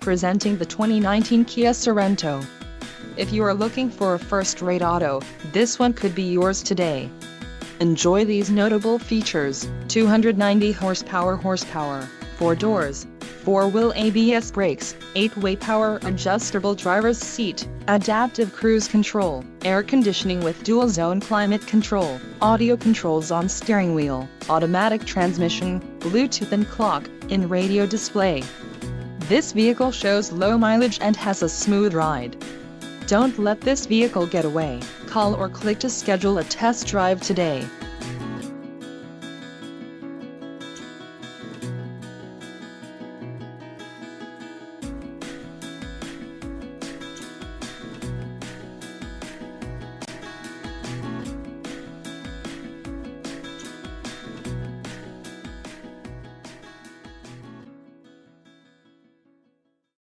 presenting the 2019 Kia Sorento. If you are looking for a first-rate auto, this one could be yours today. Enjoy these notable features: 290 horsepower, 4 doors, 4-wheel ABS brakes, 8-way power adjustable driver's seat, adaptive cruise control, air conditioning with dual-zone climate control, audio controls on steering wheel, automatic transmission, Bluetooth and clock-in radio display. This vehicle shows low mileage and has a smooth ride. Don't let this vehicle get away. Call or click to schedule a test drive today.